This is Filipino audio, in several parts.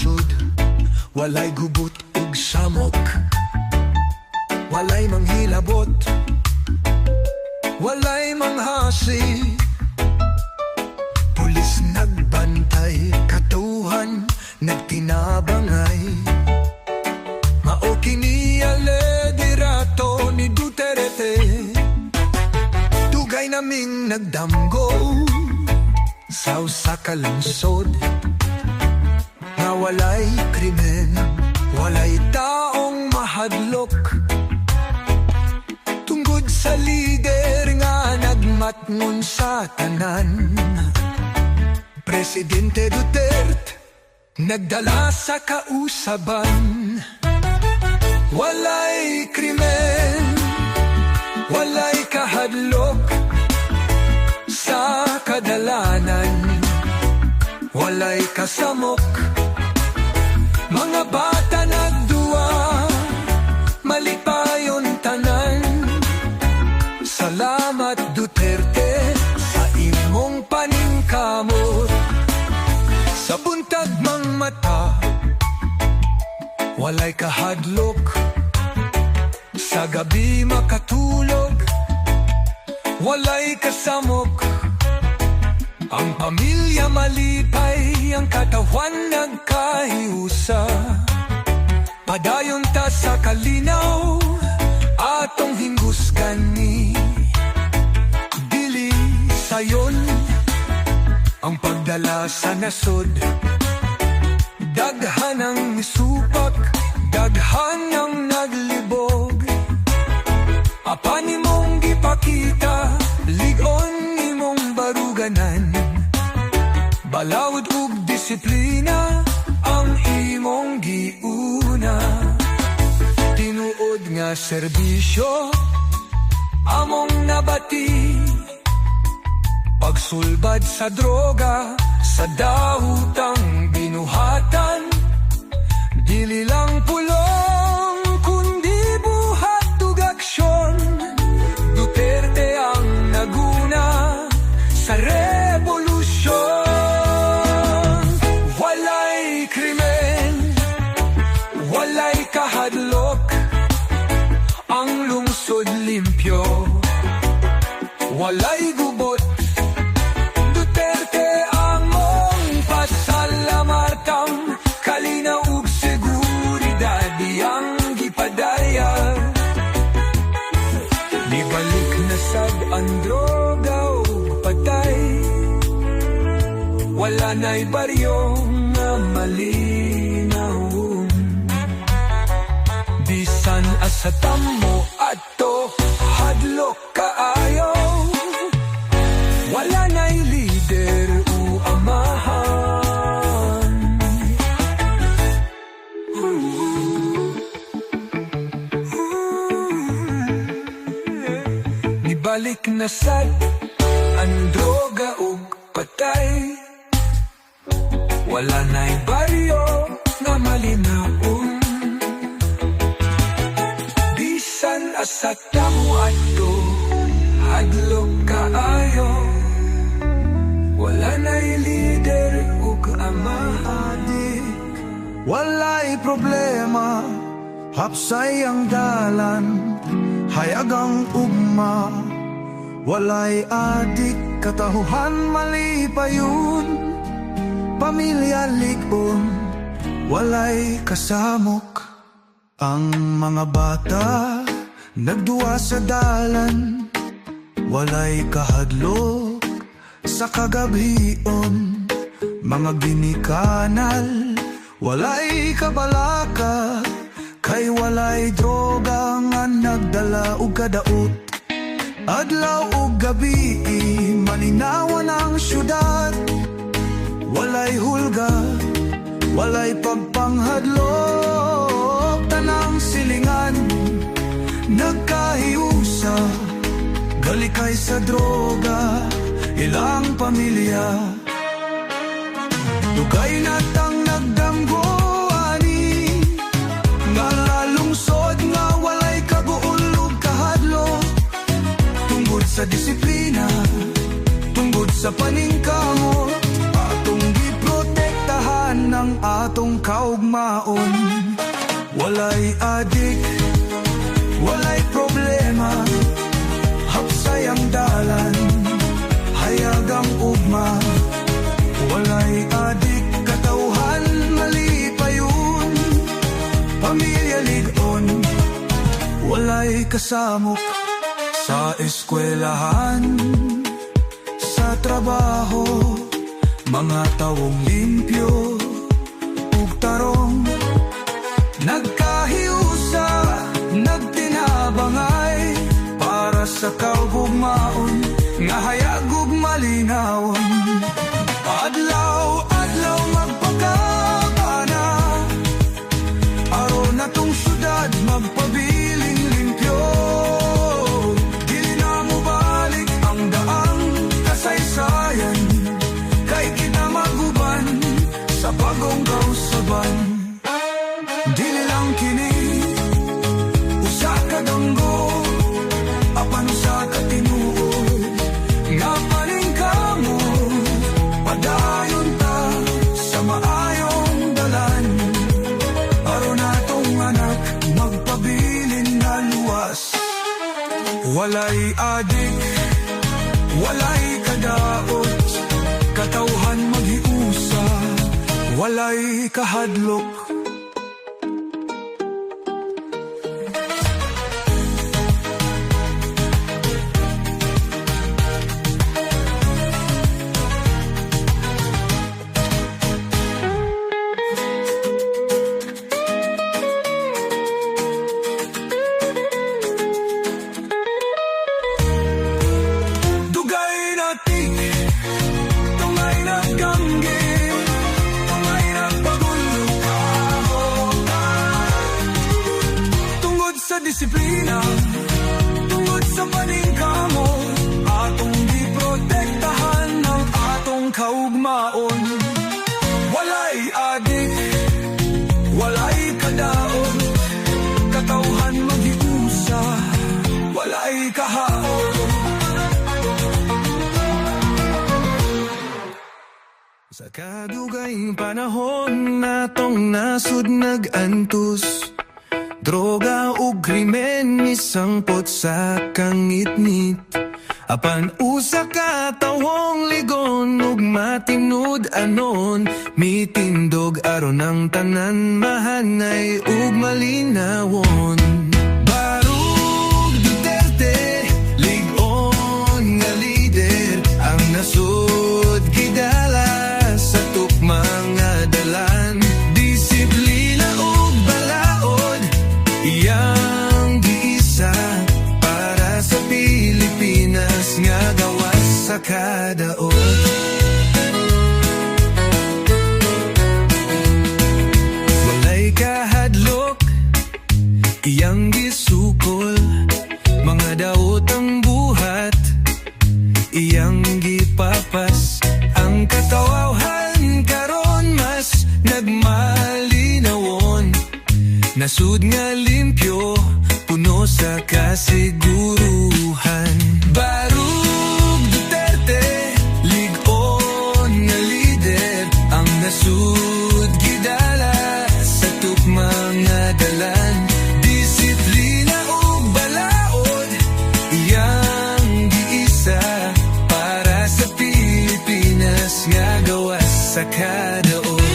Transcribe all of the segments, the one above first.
nasud. Walay gubot ug samok, walay manghilabot, walay manghasi. Pulis nagbantay, katuhan nagtinabangay. Mao kini alidirato ni Duterte, tugay naming nagdamgo sa usa ka lungsod nga walay krimen, walay taong mahadlok. Tungod sa lider nga nagmatngon sa tanan, Presidente Duterte nagdala sa kausaban. Walay krimen, walay kahadlok sa kadalanan, walay kasamok. Mga bata nagduwa, malipayon tanan. Salamat Duterte sa imong paningkamot. Sa buntag mang mata, walay kahadlok. Sa gabi makatulog, walay kasamok. Ang pamilya malipay, ang katawan nagkahiusa. Padayon ta sa kalinaw, atong hinggusgani. Dili sayon ang pagdala sa nasod. Daghan ang misupak, daghan ang naglibog. Apan imong gipakita, ligon imong baruganan. Balawd ug disiplina ang imong giuna. Tinuod nga serbisyo among nabati. Pagsulbad sa droga, sa dahutang binuhatan. Dili lang pulong, kundi buhat ug aksyon. Duterte ang naguna sa revolusyon. Walay krimen, walay kahadlok, ang lungsod limpyo, walay gubot. Duterte ang mong pasalamartang, kalinaw ug seguridad iyang gipadaya. Nibalik na sad ang droga ug patay, wala na'y baryo nga malinaw. Bisan asatam mo ato, hadlok kaayo. Wala na'y lider o amahan. Nibalik na sad ang droga ug patay, wala na'y baryo nga malinaon. Bisan asa tamo ato, hadlok kaayo. Wala na'y lider ug amahadik. Walay problema, hapsay ang dalan, hayag ang ugma. Walay adik, katahuhan malipayon. Pamilya ligon, walay kasamok. Ang mga bata nagduwa sa dalan, walay kahadlok sa kagabion. Mga ginikanal, walay kabalaka, kay walay droga nga nagdala og kadaot. Adlaw ug gabi, malinawan ang syudad. Walay hulga, walay pagpanghadlok. Tanang silingan, nagkahiusa, galikay sa droga, ilang pamilya. Dugay natang nagdamgo ani, nga lalungsod nga walay kabuol ug kahadlok. Tungod sa disiplina, tungod sa paningkamot, atong giprotektahan ng atong kaugmaon. Walay adik, walay problema, hapsay ang dalan, hayag ang ugma. Walay adik, katauhan, malipayon, pamilya ligon, walay kasamok sa eskwelahan, sa trabaho, mga tawong limpyo ug tarong, nagkahiusa, nagtinabangay para sa kaugmaon nga hayag ug malingawon. Adlaw-adlaw magpakabana, aron natong syudad magpabiling limpyo. Dili na mo balik ang daang kasaysayan, kay kinamaguban sa bagong kausaban. Dili lang kini usa ka danggo, apan usa ka tinuod nga paningkamo. Padayon ta sa maayong dalan, aron atong anak magpabilin na luwas. Walay adik, walay kadaot, katauhan maghiusa, walay kahadlok. Disiplina, tungod sa paningkamo, atong giprotektahan ang atong kaugmaon. Walay adik, walay kadaon, katauhan maghiusa, walay kahaon. Sa kadugayng panahon natong nasud nag-antus, droga ug krimen misangpot sa kangitnit. Apan usa ka tawong ligon ug matinud anon, mitindog aron ang tanan mahanay ug malinawon. Barug Duterte, ligon nga lider, ang nasud gidala sa tukmang nga dalan. Disiplina ug balaod, iyang giisa para sa Pilipinas nga gawas sa kadaot. Walay kahadlok, iyang gisukol, mga daot ang buhat, iyang gipapas. Ang katawhan karon mas nagmalinawon, nasud nga limpyo, puno sa kasiguruhan. Barug Duterte, ligon nga lider, ang nasud gidala sa tukmang nga dalan. Disiplina ug balaod, iyang giisa para sa Pilipinas nga gawas sa kadaot.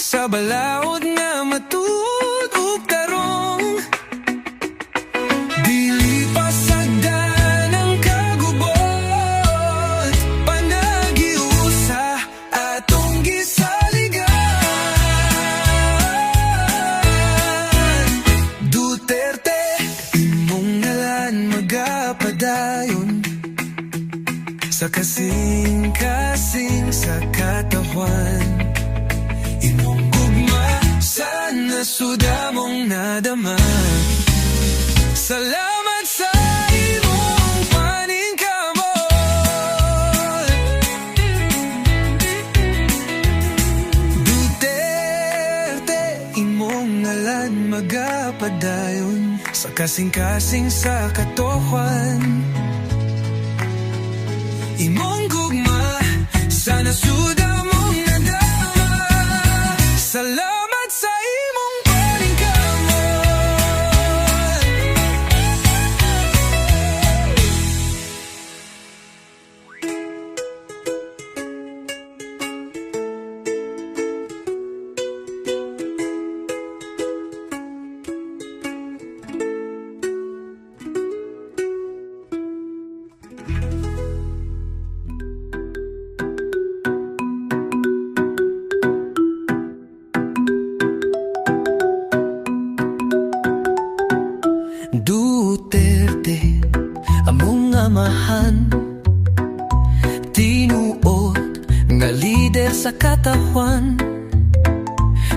Sa balaod nga matud ug tarong, dili pasagdan ang kagubot, panagiusa atong gisaligan. Duterte, imong ngalan magapadayon, sa kasing-kasing sa katawan. Imong gugma sa nasud among nadama. Salamat sa imong paningkamot. Duterte, imong ngalan magapadayon, sa kasing-kasing sa katotohan. Imong gugma sa nasuda mong nadama. Salamat sa imong paningkamot. Duterte, among amahan, tinuod nga lider sa katawan.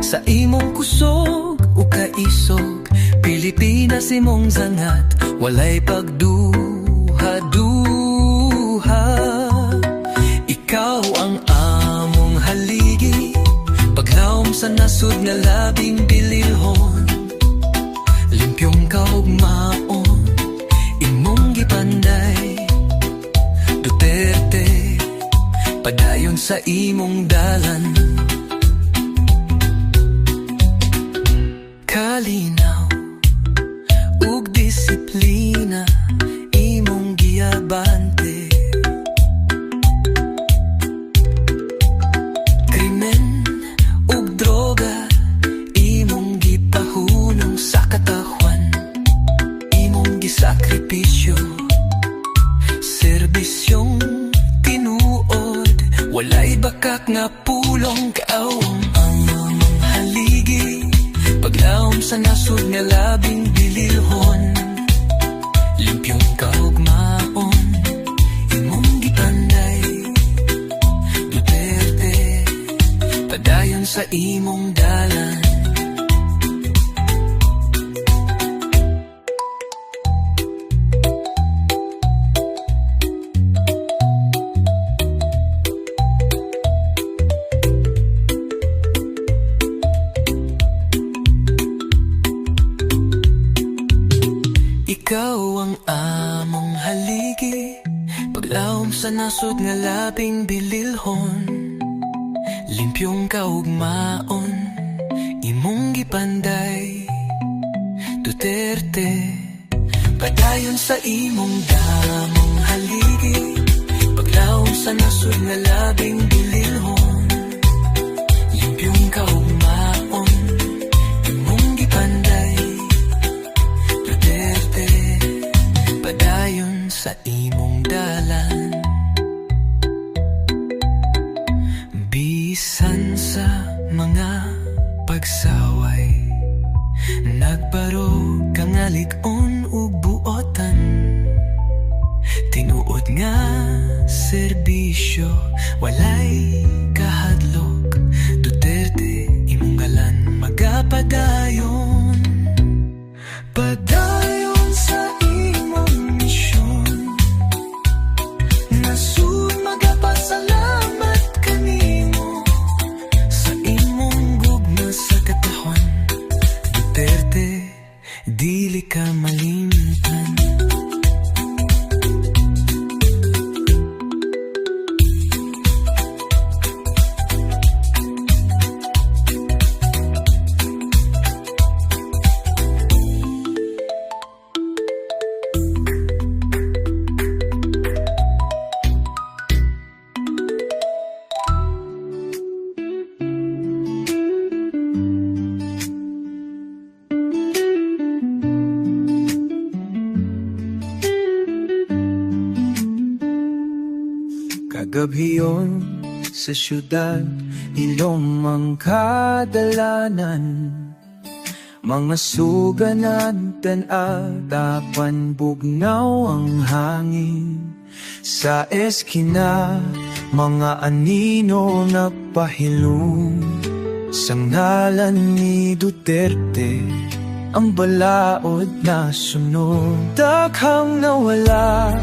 Sa imong kusog o kaisog, Pilipinas imong zangat, walay pagduha-duha. Ikaw ang among haligi, paglaom sa nasud nga labing bililhon. Limpyong kaugmaon, imong gipanday. Duterte, padayon sa imong dalan. Kalinaw ug disiplina, imong giyabante. Krimen ug droga, imong gipahunong sa katahwan. Imong gisakripisyo, serbisyong tinuod, walay bakak nga pulong. Kaawang ang haligi, paglaom sa nasud nga labing bililhon. Limpyong kaugmaon, imong gipanday. Duterte, padayon sa imong dalan. Ikaw ang among haligi, paglaom sa nasud nga labing bililhon. Limpyong kaugmaon, imong gipanday. Duterte, padayon sa imong damong haligi, paglaom sa nasud nga labing bililhon. Limpyong kaugmaon, imong gipanday. Padayon sa imong dalan. Bisan sa mga pagsaway, nagbarog kang alig-on ug buotan. Tinuod nga serbisyo, walay kahadlok. Duterte, imong galan magapadayon. Padayon sa imong misyon, nasud magapasalamat kanimo sa imong gugma sa katahon. Duterte, dili ka malimtan. Kagabiyon sa syudad, ilong ang kadalanan. Mga suganan, tan-atapan, bugnaw ang hangin. Sa eskina, mga anino na pahilong. Sa ngalan ni Duterte, ang balaod na sunod. Daghang nawala,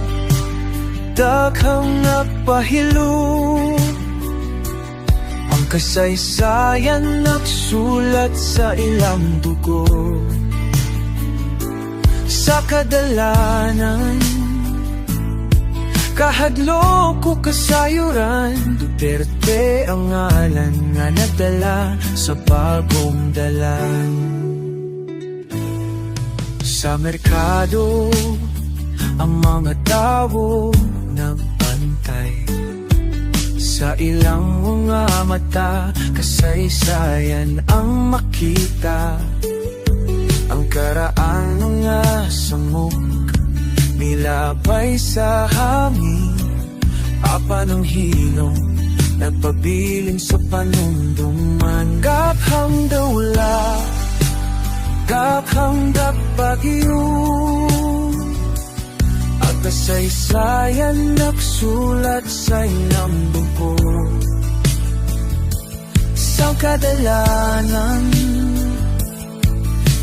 daghang napahilo. Ang kasaysayan nagsulat sa ilang dugo. sa kadalanan. Kahadlok o kasayuran, Duterte ang ngalan nga nagdala sa bagong dalan. Sa merkado, ang mga tao nagbantay. Sa ilang mga mata, kasaysayan ang makita. Ang karaan mga samok, milabay sa hangin. Apa ng hilong, nagpabiling sa panunduman. Gaphang dawla, gaphang bagyo, at kasaysayan nagsulat sa inang buko. Sa kadalanan,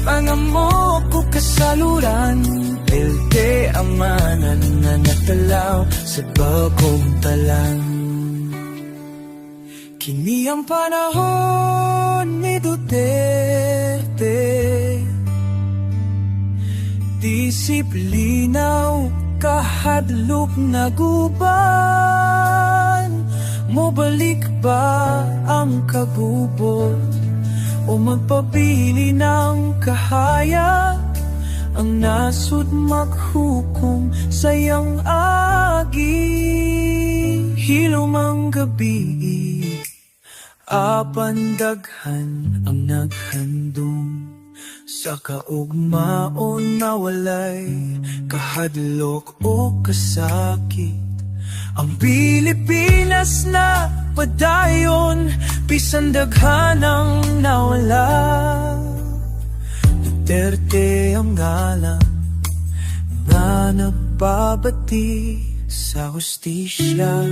pangamok o kasaluran, Pilte ang manan na natalaw sa bagong talang. Kini ang panahon ni Duterte, disiplinaw kahadlok na guban. Mobalik ba ang kagubot o magpabili ng kahaya? Ang nasud maghukom sayang agi. Hilom ang gabi, apan daghan ang naghandong. Sa kaugmaon na walay kahadlok o kasakit. Ang Pilipinas na padayon, bisan daghan ang nawala. Duterte ang ngalan nga nagbabati sa hustisya.